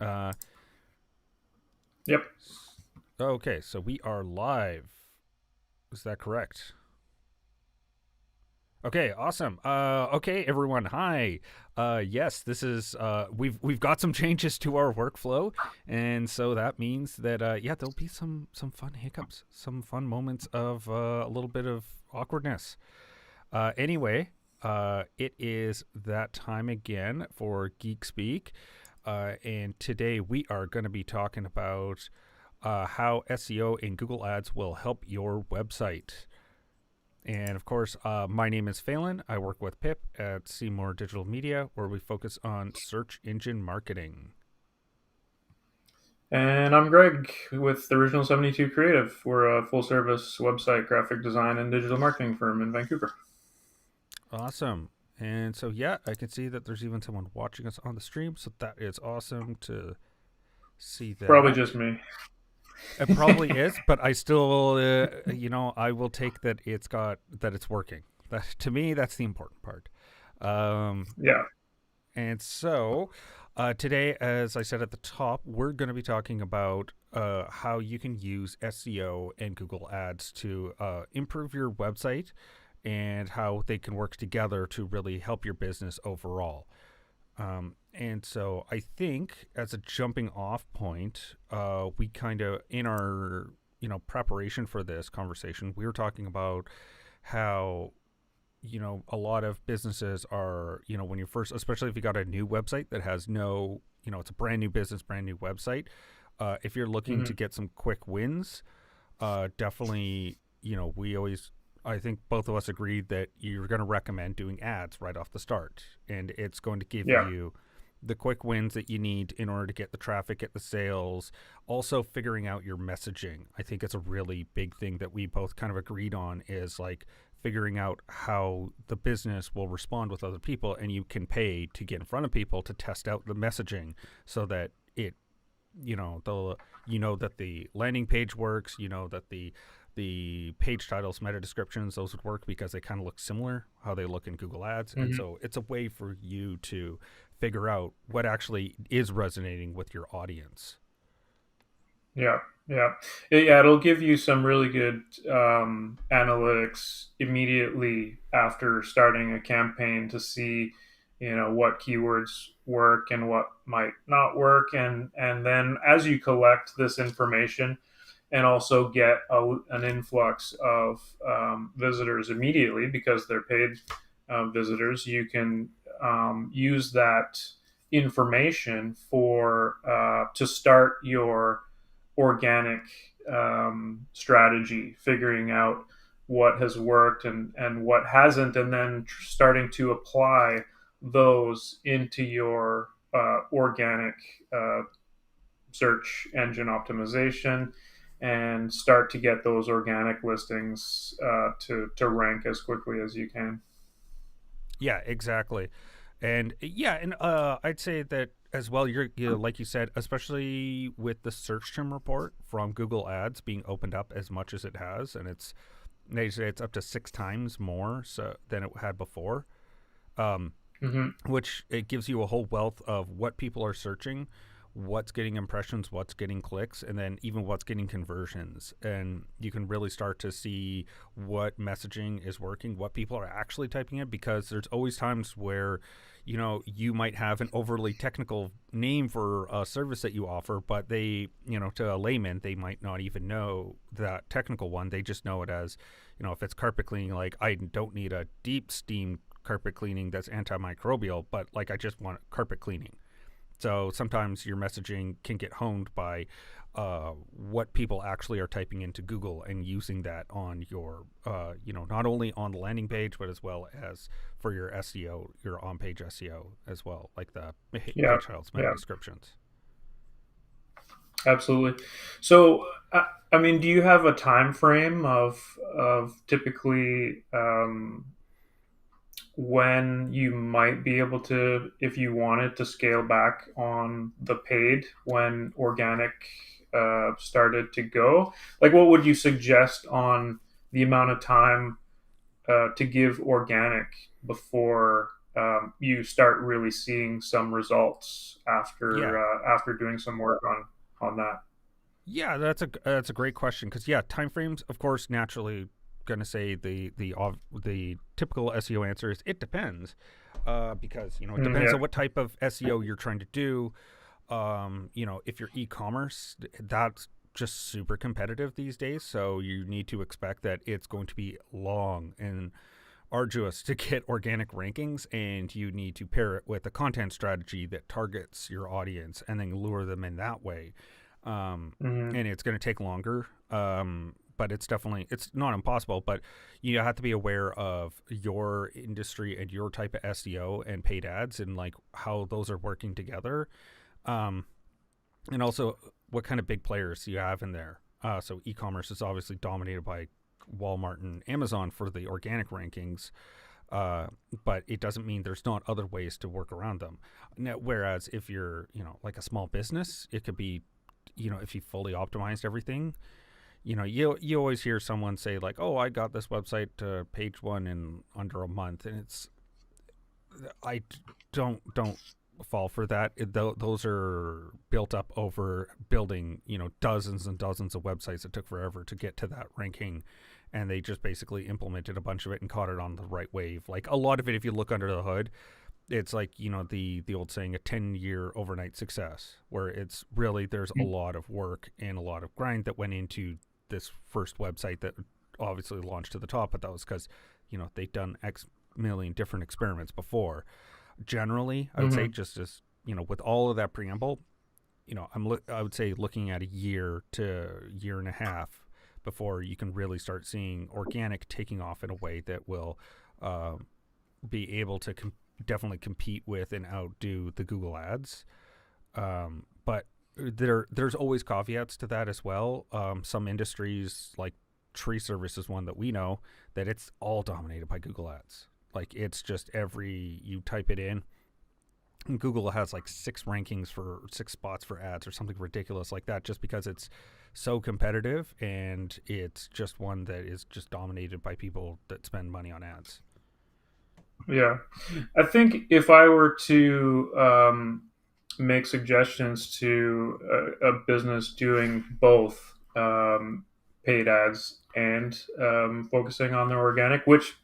Uh, Yep. okay, so we are live. Is that correct? Okay, awesome. Okay, everyone. Hi. Yes, this is. We've got some changes to our workflow, and so that means that yeah, there'll be some fun hiccups, some fun moments of a little bit of awkwardness. Anyway, it is that time again for Geek Speak, and today we are going to be talking about how SEO and Google Ads will help your website. And of course, my name is Phelan. I work with Pip at Seymour Digital Media, where we focus on search engine marketing. And I'm Greg with the Original 72 Creative. We're a full service website graphic design and digital marketing firm in Vancouver. Awesome. And so, yeah, I can see that there's even someone watching us on the stream. So that is awesome to see Probably that. just me. It probably is, but I still, I will take that it's working. That to me, that's the important part. Um, Yeah. And so, today, as I said at the top, we're going to be talking about how you can use SEO and Google Ads to improve your website and how they can work together to really help your business overall. And so, I think as a jumping off point, we kind of, in our preparation for this conversation, we were talking about how a lot of businesses are, when you first, especially if you got a new website that has no, it's a brand new business, brand new website. If you're looking to Hmm. get some quick wins, definitely, we always, I think both of us agreed that you're going to recommend doing ads right off the start. And it's going to give Yeah. you the quick wins that you need in order to get the traffic, get the sales. Also, figuring out your messaging. I think it's a really big thing that we both kind of agreed on is like figuring out how the business will respond with other people, and you can pay to get in front of people to test out the messaging so that it, the that the landing page works, that the page titles, meta descriptions, those would work because they kind of look similar how they look in Google Ads. And Hmm. so it's a way for you to figure out what actually is resonating with your audience. Yeah. Yeah. Yeah. It'll give you some really good analytics immediately after starting a campaign to see, what keywords work and what might not work. And then as you collect this information, and also get an influx of visitors immediately because they're paid visitors. You can use that information for to start your organic strategy, figuring out what has worked and what hasn't, and then starting to apply those into your organic search engine optimization and start to get those organic listings to rank as quickly as you can. Yeah, exactly. And yeah, and I'd say that as well. Like you said, especially with the search term report from Google Ads being opened up as much as it has, and they say it's up to 6 times more so than it had before. Um, Hmm. which it gives you a whole wealth of what people are searching, what's getting impressions, what's getting clicks, and then even what's getting conversions. And you can really start to see what messaging is working, what people are actually typing in, because there's always times where you might have an overly technical name for a service that you offer, but they, to a layman, they might not even know that technical one. They just know it as, if it's carpet cleaning, like I don't need a deep steam carpet cleaning that's antimicrobial, but like I just want carpet cleaning. So sometimes your messaging can get honed by what people actually are typing into Google and using that on your, not only on the landing page, but as well as for your SEO, your on page SEO as well, like the Yeah, page titles, meta yeah, descriptions. absolutely. So, I mean, do you have a time frame of typically when you might be able to, if you wanted to scale back on the paid when organic started to go? Like, what would you suggest on the amount of time to give organic before? you start really seeing some results Yeah. after doing some work on that. Yeah, that's a great question because yeah, timeframes, of course, naturally going to say the typical SEO answer is it depends, because you know it depends Yeah. on what type of SEO you're trying to do. You know, if you're e-commerce, that's just super competitive these days, so you need to expect that it's going to be long and arduous to get organic rankings, and you need to pair it with a content strategy that targets your audience and then lure them in that way. Mm-hmm. And it's going to take longer. But it's not impossible, but you have to be aware of your industry and your type of SEO and paid ads and like how those are working together. Um, and also what kind of big players you have in there. So e-commerce is obviously dominated by Walmart and Amazon for the organic rankings, but it doesn't mean there's not other ways to work around them. Now, whereas if you're, you know, like a small business, it could be, you know, if you fully optimized everything, you know, you always hear someone say like, "Oh, I got this website to page one in under a month," and it's I don't fall for that. Those are built up over building, you know, dozens and dozens of websites that took forever to get to that ranking, and they just basically implemented a bunch of it and caught it on the right wave. Like a lot of it, if you look under the hood, it's like, you know, the old saying, a 10-year overnight success, where it's really there's a lot of work and a lot of grind that went into this first website that obviously launched to the top, but that was because, you know, they'd done X million different experiments before. Generally, I would say Mm-hmm. just as, you know, with all of that preamble, you know, I would say looking at a year to year and a half before you can really start seeing organic taking off in a way that will uh, be able to definitely compete with and outdo the Google ads. But there's always caveats to that as well. Some industries like tree service is one that we know that it's all dominated by Google ads. Like it's just every you type it in, and Google has like six spots for ads or something ridiculous like that, just because it's so competitive and it's just one that is just dominated by people that spend money on ads. Yeah, I think if I were to make suggestions to a business doing both paid ads and focusing on their organic, which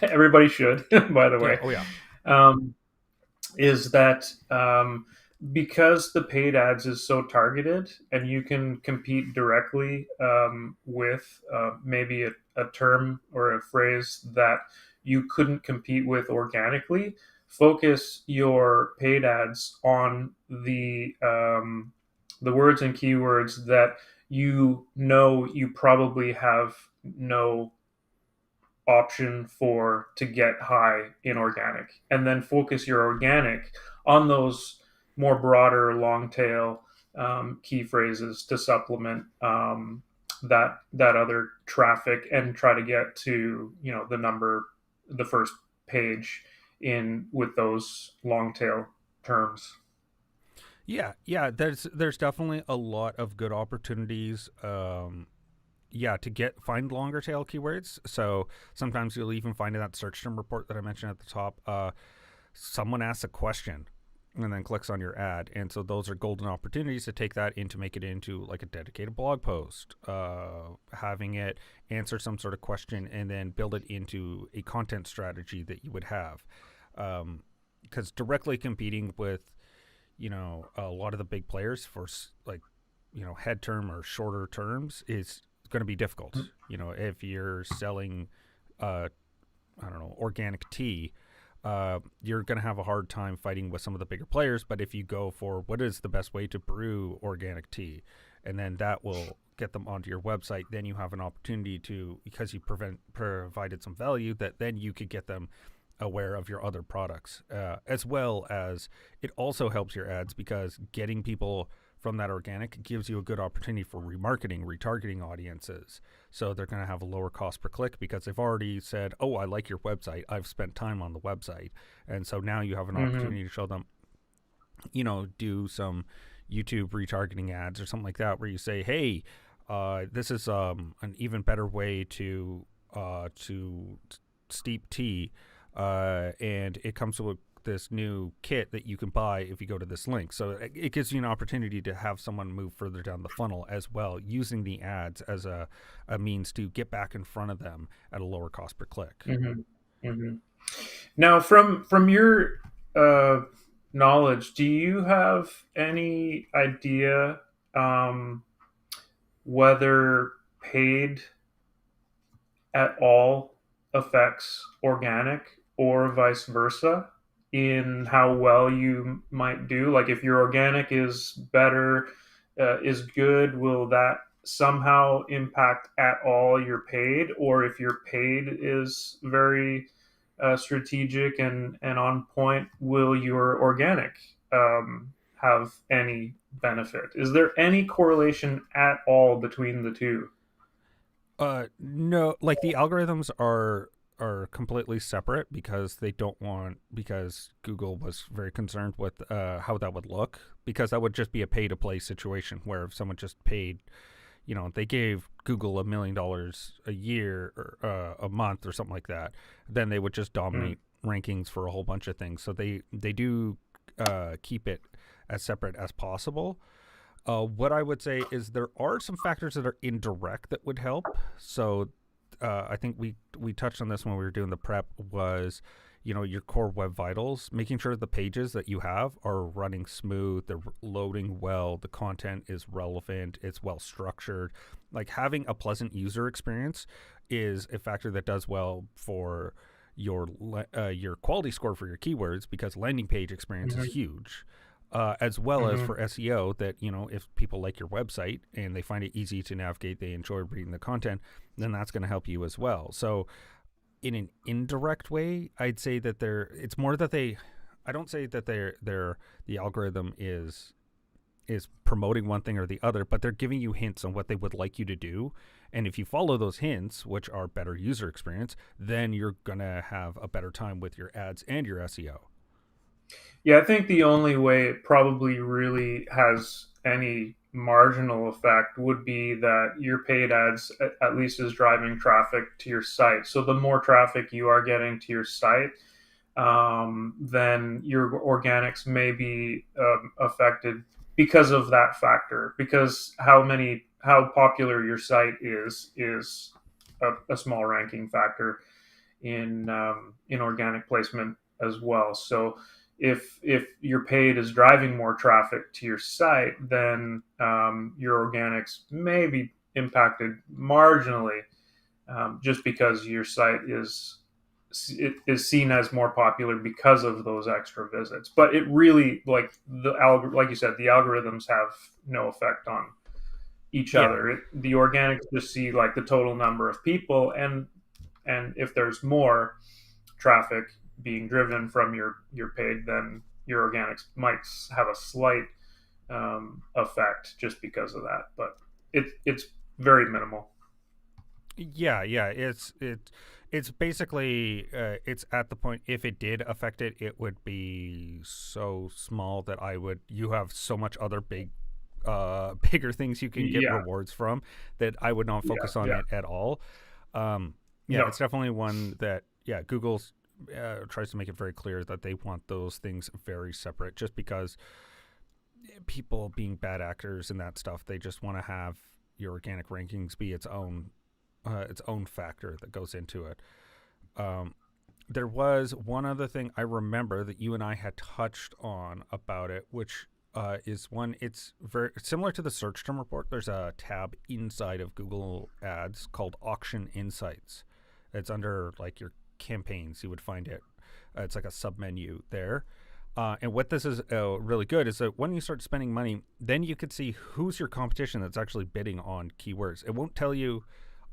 everybody should, by the Yeah. way, Oh yeah. um, is that because the paid ads is so targeted and you can compete directly with maybe a term or a phrase that you couldn't compete with organically, focus your paid ads on the words and keywords that you know you probably have no option for to get high in organic, and then focus your organic on those more broader long tail key phrases to supplement that other traffic, and try to get to, you know, the first page in with those long tail terms. Yeah, yeah. There's definitely a lot of good opportunities. Yeah, to get find longer tail keywords. So sometimes you'll even find in that search term report that I mentioned at the top. Someone asks a question and then clicks on your ad, and so those are golden opportunities to take that in to make it into like a dedicated blog post, having it answer some sort of question and then build it into a content strategy that you would have. Because directly competing with, you know, a lot of the big players for like, you know, head term or shorter terms is going to be difficult. You know, if you're selling, I don't know, organic tea, you're going to have a hard time fighting with some of the bigger players. But if you go for what is the best way to brew organic tea, and then that will get them onto your website, then you have an opportunity to, because you provided some value, that then you could get them aware of your other products, as well as it also helps your ads because getting people from that organic gives you a good opportunity for remarketing, retargeting audiences. So they're going to have a lower cost per click because they've already said, "Oh, I like your website. I've spent time on the website." And so now you have an Mm-hmm. opportunity to show them, you know, do some YouTube retargeting ads or something like that, where you say, "Hey, this is an even better way to steep tea. and it comes with this new kit that you can buy if you go to this link. So it gives you an opportunity to have someone move further down the funnel as well, using the ads as a means to get back in front of them at a lower cost per click. Mm-hmm. Mm-hmm. Now, from your uh, knowledge, do you have any idea um, whether paid at all affects organic or vice versa in how well you might do? Like, if your organic is better, is good, will that somehow impact at all your paid? Or if your paid is very strategic and on point, will your organic have any benefit? Is there any correlation at all between the two? No, like the algorithms are completely separate because they don't want because Google was very concerned with how that would look, because that would just be a pay to play situation where if someone just paid, they gave Google $1 million a year or a month or something like that, then they would just Mm. dominate rankings for a whole bunch of things. So they do keep it as separate as possible. What I would say is there are some factors that are indirect that would help. So I think we touched on this when we were doing the prep, was your core web vitals, making sure the pages that you have are running smooth, they're loading well, the content is relevant, it's well structured. Like having a pleasant user experience is a factor that does well for your quality score for your keywords, because landing page experience is Mhm. huge. As well as Mhm. for SEO, that if people like your website and they find it easy to navigate, they enjoy reading the content, then that's going to help you as well. So in an indirect way, I'd say that it's more that I don't say that the algorithm is promoting one thing or the other, but they're giving you hints on what they would like you to do. And if you follow those hints, which are better user experience, then you're going to have a better time with your ads and your SEO. Yeah, I think the only way it probably really has any marginal effect would be that your paid ads at least is driving traffic to your site. So the more traffic you are getting to your site, then your organics may be affected because of that factor. Because how popular your site is a small ranking factor in organic placement as well. So if your paid is driving more traffic to your site, then your organics may be impacted marginally, just because your site is seen as more popular because of those extra visits. But it really, like you said, the algorithms have no effect on each Yeah. other. The organics just see like the total number of people, and if there's more traffic being driven from your paid, then your organics might have a slight effect just because of that. But it's very minimal. Yeah. It's basically it's at the point, if it did affect it, it would be so small that you have so much other bigger things you can get Yeah, rewards from, that I would not yeah, focus on yeah. it at all. Yeah, No. it's definitely one that Google's tries to make it very clear that they want those things very separate, just because people being bad actors and that stuff, they just want to have your organic rankings be its own factor that goes into it. Um, there was one other thing I remember that you and I had touched on about it, which is one. It's very similar to the search term report. There's a tab inside of Google Ads called Auction Insights. It's under like your campaigns. You would find it. It's like a sub menu there. And what this is really good is that when you start spending money, then you could see who's your competition that's actually bidding on keywords. It won't tell you.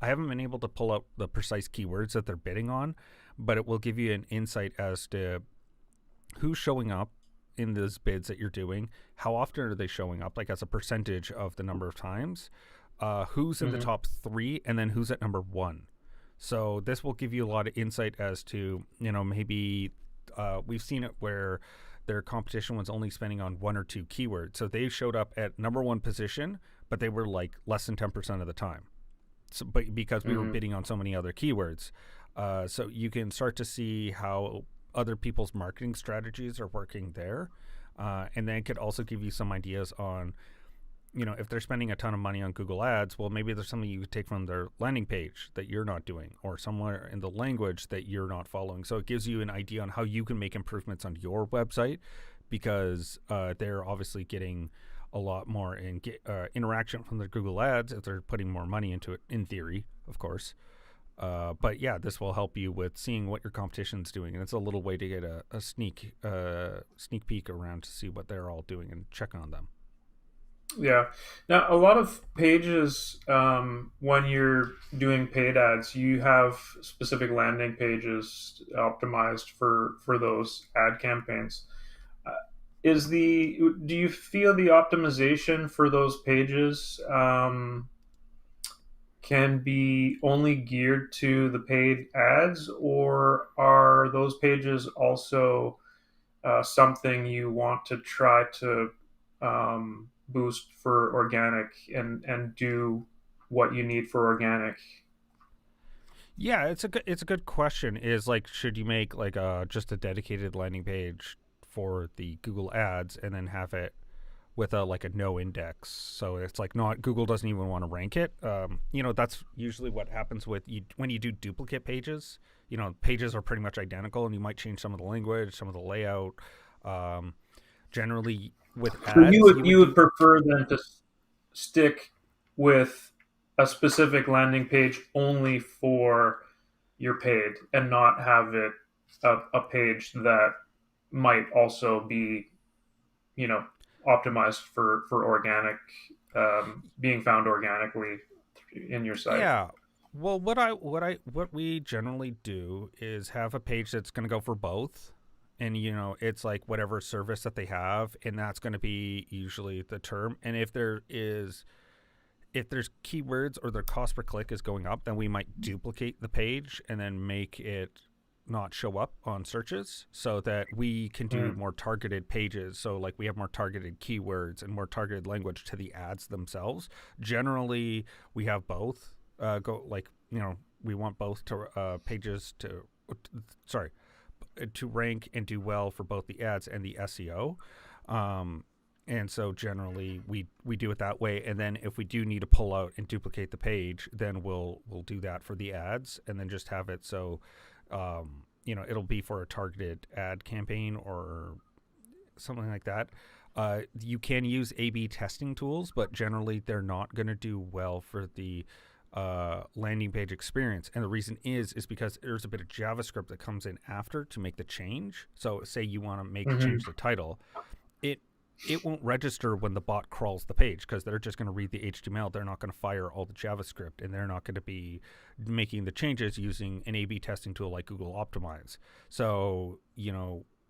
I haven't been able to pull up the precise keywords that they're bidding on, but it will give you an insight as to who's showing up in those bids that you're doing, how often are they showing up, like as a percentage of the number of times, who's in the Mm-hmm. top three, and then who's at number one. So this will give you a lot of insight as to, maybe we've seen it where their competition was only spending on one or two keywords. So they showed up at number one position, but they were like less than 10% of the time. So, but because we were Mm-hmm. bidding on so many other keywords, So you can start to see how other people's marketing strategies are working there. And then it could also give you some ideas on, if they're spending a ton of money on Google Ads, well, maybe there's something you could take from their landing page that you're not doing, or somewhere in the language that you're not following. So it gives you an idea on how you can make improvements on your website, because they're obviously getting a lot more interaction from the Google Ads if they're putting more money into it, in theory, of course. But yeah, this will help you with seeing what your competition's doing, and it's a little way to get a sneak peek around to see what they're all doing and check on them. Yeah. Now, a lot of pages, when you're doing paid ads, you have specific landing pages optimized for those ad campaigns. Uh, do you feel the optimization for those pages can be only geared to the paid ads, or are those pages also something you want to try to boost for organic, and do what you need for organic? Yeah, it's a good question. Is like, should you make like just a dedicated landing page for the Google Ads and then have it with a no index, so it's like not, Google doesn't even want to rank it. That's usually what happens with you when you do duplicate pages. Pages are pretty much identical, and you might change some of the language, some of the layout. Um, Generally, with So ads, you you would would do. prefer them to stick with a specific landing page only for your paid, and not have it a page that might also be, you know optimized for organic, being found organically in your site. Yeah. Well, what we generally do is have a page that's going to go for both, and it's like whatever service that they have, and that's going to be usually the term. And if there's keywords or their cost per click is going up, then we might duplicate the page and then make it not show up on searches, so that we can do Mm. more targeted pages. So like we have more targeted keywords and more targeted language to the ads themselves. Generally, we have both. Go like we want both to pages to sorry to rank and do well for both the ads and the SEO. Um, and so generally we do it that way, and then if we do need to pull out and duplicate the page, then we'll do that for the ads, and then just have it so it'll be for a targeted ad campaign or something like that. You can use A/B testing tools, but generally they're not going to do well for the landing page experience. And the reason is because there's a bit of JavaScript that comes in after to make the change. So say you want to Hmm. change the title, it it won't register when the bot crawls the page, because they're just going to read the HTML. They're not going to fire all the JavaScript, and they're not going to be making the changes using an A/B testing tool like Google Optimize. So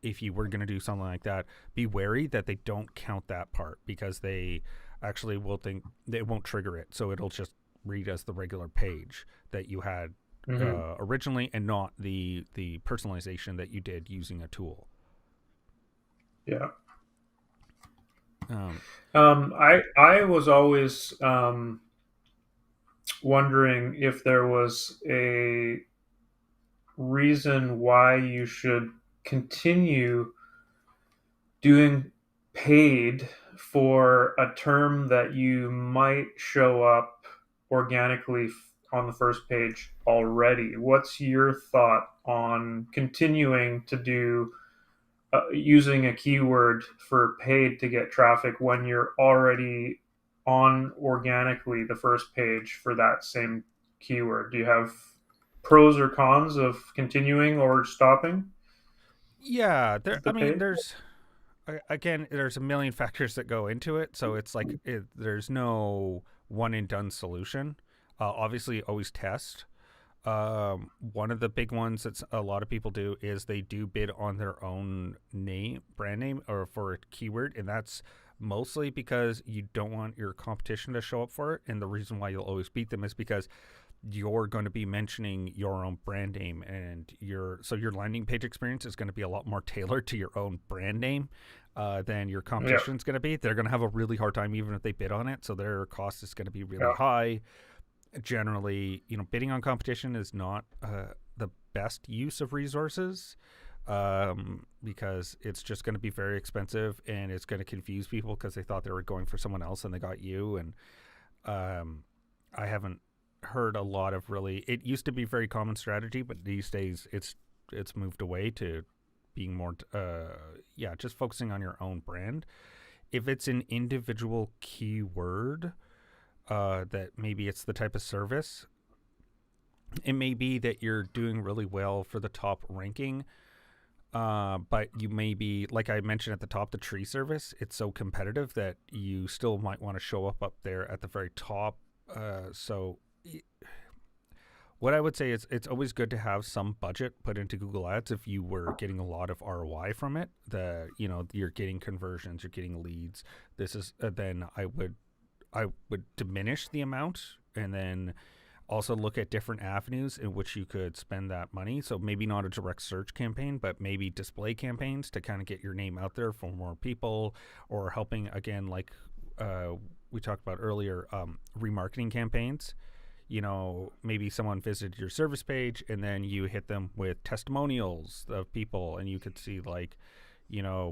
if you were going to do something like that, be wary that they don't count that part, because they actually will think they won't trigger it. So it'll just read as the regular page that you had Hmm. originally, and not the personalization that you did using a tool. Yeah. Um, I was always wondering if there was a reason why you should continue doing paid for a term that you might show up organically on the first page already. What's your thought on continuing to do, using a keyword for paid to get traffic when you're already on organically the first page for that same keyword? Do you have pros or cons of continuing or stopping yeah, I the mean, paid? again, there's a million factors that go into it, so it's like there's no one and done solution. Obviously, always test. One of the big ones that a lot of people do is they do bid on their own brand name, or for a keyword, and that's mostly because you don't want your competition to show up for it. And the reason why you'll always beat them is because you're going to be mentioning your own brand name, and your landing page experience is going to be a lot more tailored to your own brand name than your Yeah, competition's going to be. They're going to have a really hard time even if they bid on it, so their cost is going to be really yeah. high. Generally, bidding on competition is not the best use of resources, because it's just going to be very expensive and it's going to confuse people because they thought they were going for someone else and they got you. And I haven't heard a lot of really. It used to be very common strategy, but these days it's moved away to being more, yeah, just focusing on your own brand. If it's an individual keyword, that maybe it's the type of service. It may be that you're doing really well for the top ranking, but you may be, like I mentioned at the top, the tree service. It's so competitive that you still might want to show up there at the very top. So what I would say is it's always good to have some budget put into Google Ads if you were getting a lot of ROI from it. You're getting conversions, you're getting leads. This is then I would diminish the amount and then also look at different avenues in which you could spend that money. So maybe not a direct search campaign, but maybe display campaigns to kind of get your name out there for more people, or helping, again, like we talked about earlier, remarketing campaigns. Maybe someone visited your service page and then you hit them with testimonials of people, and you could see like,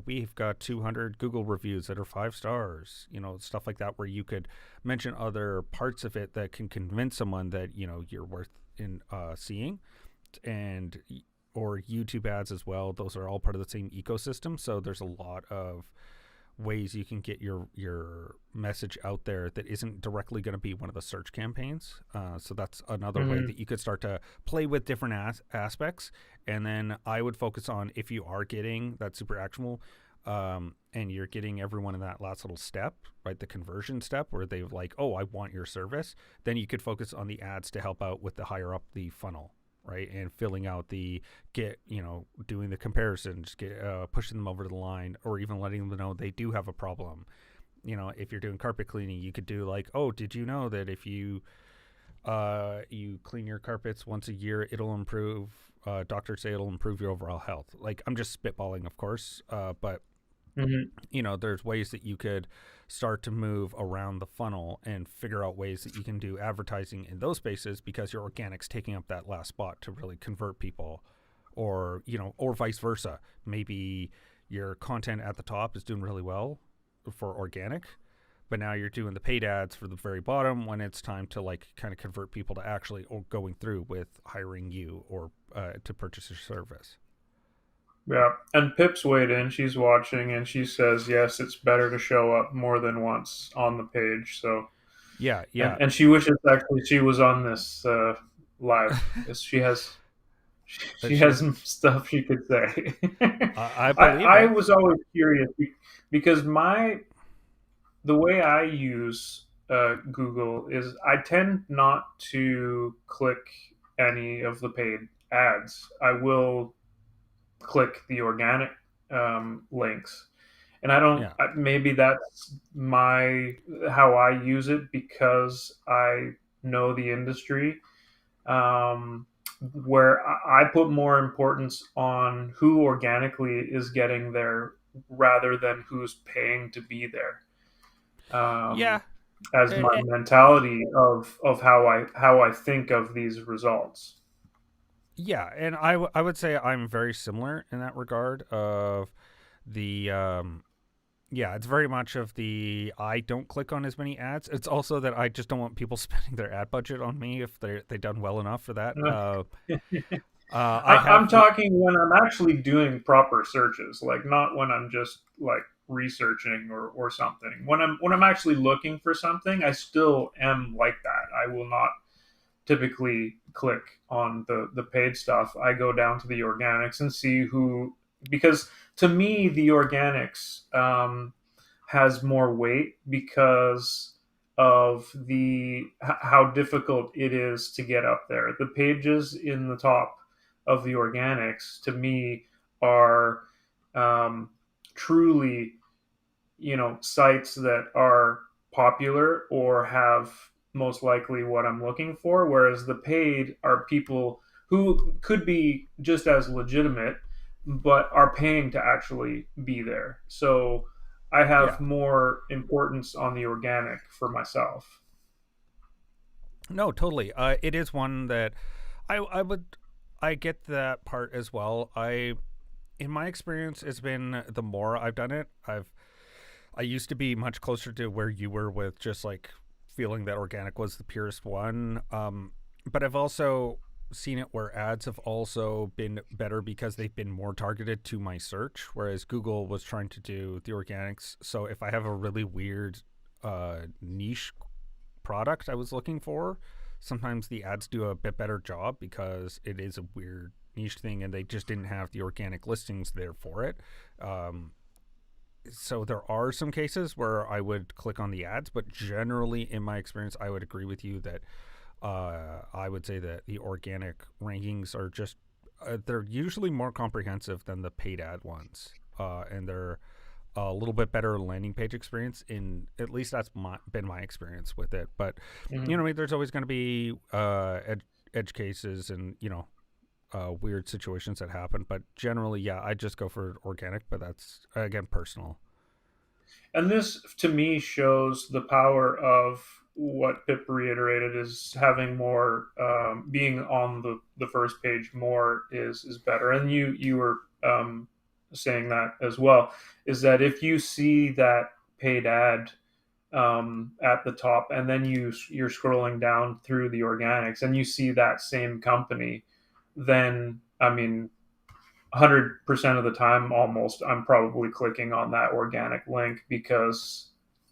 we've got 200 Google reviews that are 5 stars, stuff like that, where you could mention other parts of it that can convince someone that, you're worth in seeing. And or YouTube ads as well. Those are all part of the same ecosystem. So there's a lot of ways you can get your message out there that isn't directly going to be one of the search campaigns. So that's another way that you could start to play with different aspects. And then I would focus on, if you are getting that super actionable, and you're getting everyone in that last little step, right, the conversion step, where they're like, oh, I want your service, then you could focus on the ads to help out with the higher up the funnel, right, and filling out doing the comparisons, pushing them over the line, or even letting them know they do have a problem. If you're doing carpet cleaning, you could do like, oh, did you know that if you clean your carpets once a year, it'll improve, doctors say it'll improve your overall health. Like, I'm just spitballing, of course, but there's ways that you could start to move around the funnel and figure out ways that you can do advertising in those spaces, because your organic's taking up that last spot to really convert people, or vice versa. Maybe your content at the top is doing really well for organic, but now you're doing the paid ads for the very bottom when it's time to like kind of convert people to actually going through with hiring you, or to purchase your service. Yeah, and Pip's weighed in. She's watching, and she says, yes, it's better to show up more than once on the page. So, Yeah, and yeah. and she wishes actually she was on this live, because she has She's some stuff she could say. I I believe I it. was always curious because the way I use Google is I tend not to click any of the paid ads. I will click the organic links, and I don't. Yeah. Maybe that's my how I use it, because I know the industry. Where I put more importance on who organically is getting there rather than who's paying to be there. Yeah. Um, as Eh, my eh, mentality of how I think of these results. yeah, and I would say I'm very similar in that regard of the yeah, it's very much of the, I don't click on as many ads. It's also that I just don't want people spending their ad budget on me if they done well enough for that. I I'm have talking when I'm actually doing proper searches, like not when I'm just like researching or something. When I'm actually looking for something, I still am like that. I will not typically click on the paid stuff. I go down to the organics and see who, because to me the organics has more weight because of how difficult it is to get up there. The pages in the top of the organics to me are um, truly, sites that are popular or have most likely what I'm looking for, whereas the paid are people who could be just as legitimate but are paying to actually be there. So I have yeah. more importance on the organic for myself. No, totally. It is one that I would. I get that part as well. In my experience, it's been the more I've done it, I used to be much closer to where you were with just like feeling that organic was the purest one. But I've also seen it where ads have also been better because they've been more targeted to my search, whereas Google was trying to do the organics. So if I have a really weird niche product I was looking for, sometimes the ads do a bit better job because it is a weird niche thing and they just didn't have the organic listings there for it. So there are some cases where I would click on the ads, but generally, in my experience, I would agree with you that I would say that the organic rankings are just they're usually more comprehensive than the paid ad ones, and they're a little bit better landing page experience. In at least that's been my experience with it. But Mm-hmm. there's always going to be edge cases and weird situations that happen. But generally, yeah, I just go for organic. But that's again personal. And this, to me, shows the power of what Pip reiterated is having more, being on the first page more is better. And you were saying that as well, is that if you see that paid ad at the top, and then you're scrolling down through the organics, and you see that same company, then I mean, 100% of the time almost I'm probably clicking on that organic link because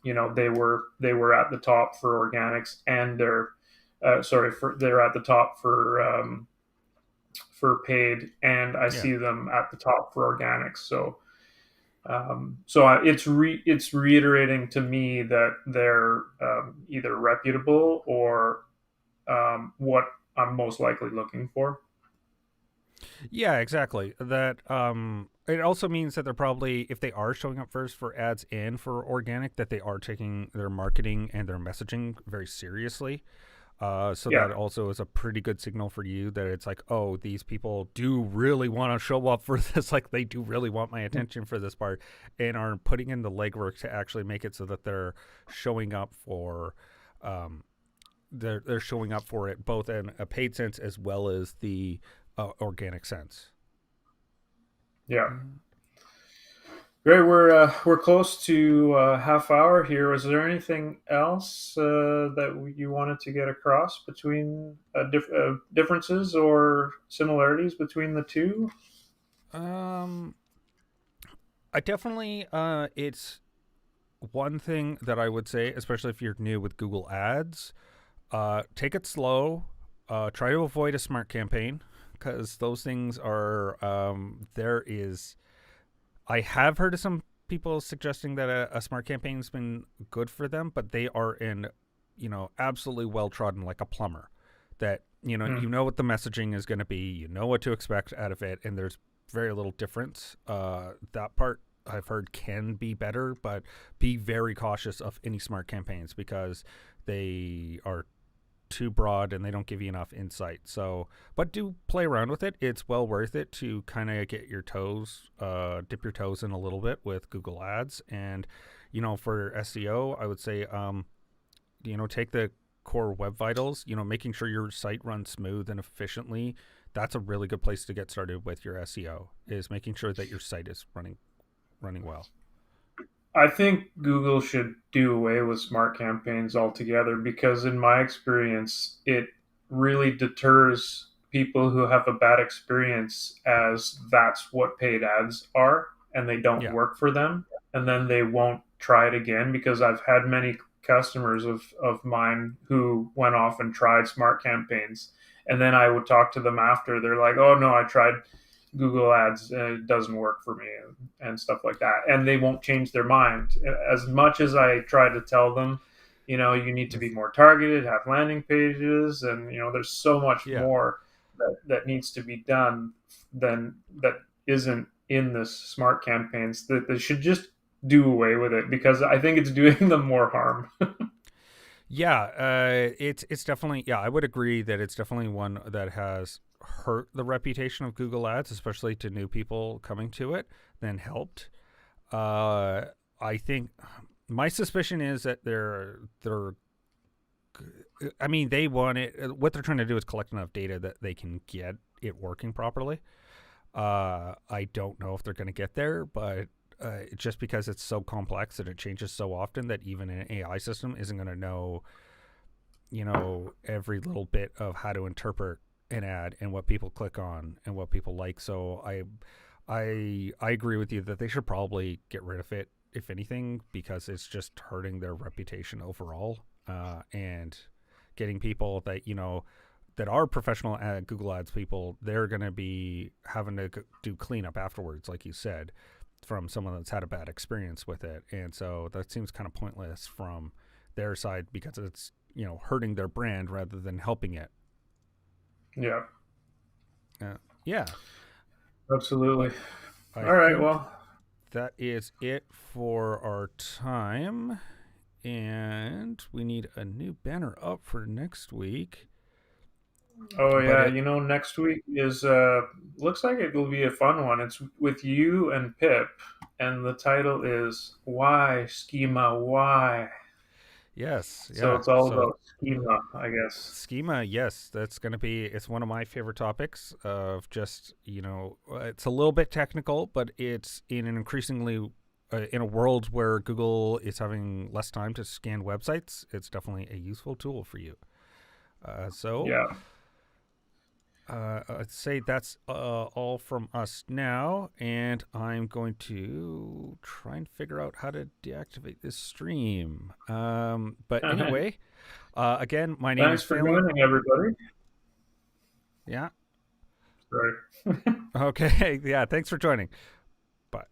they were at the top for organics, and they're at the top for paid, and I Yeah. see them at the top for organics. It's reiterating to me that they're either reputable or what I'm most likely looking for. Yeah, exactly. That it also means that they're probably, if they are showing up first for ads and for organic, that they are taking their marketing and their messaging very seriously. So Yeah. that also is a pretty good signal for you that it's like, oh, these people do really want to show up for this. Like they do really want my attention for this part, and are putting in the legwork to actually make it so that they're showing up for, they're showing up for it both in a paid sense as well as the organic sense. Yeah. Great. We're close to half hour here. Was there anything else that you wanted to get across between differences or similarities between the two? Um, I definitely, it's one thing that I would say, especially if you're new with Google Ads, take it slow. Try to avoid a smart campaign because those things are, there is, I have heard of some people suggesting that a smart campaign's been good for them, but they are in, absolutely well trodden like a plumber. That Hmm. you know what the messaging is going to be, you know what to expect out of it, and there's very little difference. That part I've heard can be better, but be very cautious of any smart campaigns because they are too broad and they don't give you enough insight. So, but do play around with it. It's well worth it to kind of get your toes, dip your toes in a little bit with Google Ads. And, for SEO, I would say, take the core web vitals, making sure your site runs smooth and efficiently. That's a really good place to get started with your SEO, is making sure that your site is running well. I think Google should do away with smart campaigns altogether because, in my experience, it really deters people who have a bad experience, as that's what paid ads are, and they don't Yeah. work for them. And then they won't try it again, because I've had many customers of mine who went off and tried smart campaigns. And then I would talk to them after. They're like, oh, no, I tried Google Ads, it doesn't work for me, and stuff like that. And they won't change their mind. As much as I try to tell them, you need to be more targeted, have landing pages, and there's so much Yeah. more that needs to be done than that isn't in this smart campaigns. That they should just do away with it, because I think it's doing them more harm. Yeah, it's definitely, yeah, I would agree that it's definitely one that has hurt the reputation of Google Ads, especially to new people coming to it, than helped. Uh, I think my suspicion is that they're I mean, they want it. What they're trying to do is collect enough data that they can get it working properly. I don't know if they're going to get there, but just because it's so complex and it changes so often that even an AI system isn't going to know, every little bit of how to interpret an ad and what people click on and what people like. So I agree with you that they should probably get rid of it, if anything, because it's just hurting their reputation overall, and getting people that that are professional Google Ads people, they're going to be having to do cleanup afterwards, like you said, from someone that's had a bad experience with it. And so that seems kind of pointless from their side because it's, hurting their brand rather than helping it. Yeah, Yeah. absolutely. But I All right. think Well, that is it for our time. And we need a new banner up for next week. oh But yeah, it, next week is looks like it will be a fun one. It's with you and Pip, and the title is "Why Schema Why." yes, So yeah. it's all So about schema, I guess. schema, yes, that's going to be, it's one of my favorite topics of just, it's a little bit technical, but it's in an increasingly, in a world where Google is having less time to scan websites, it's definitely a useful tool for you. So Yeah. I'd say that's all from us now, and I'm going to try and figure out how to deactivate this stream. But anyway, again, my name is Thanks for Phelan. joining, everybody. Yeah. Sorry. Okay. Yeah. Thanks for joining. Bye.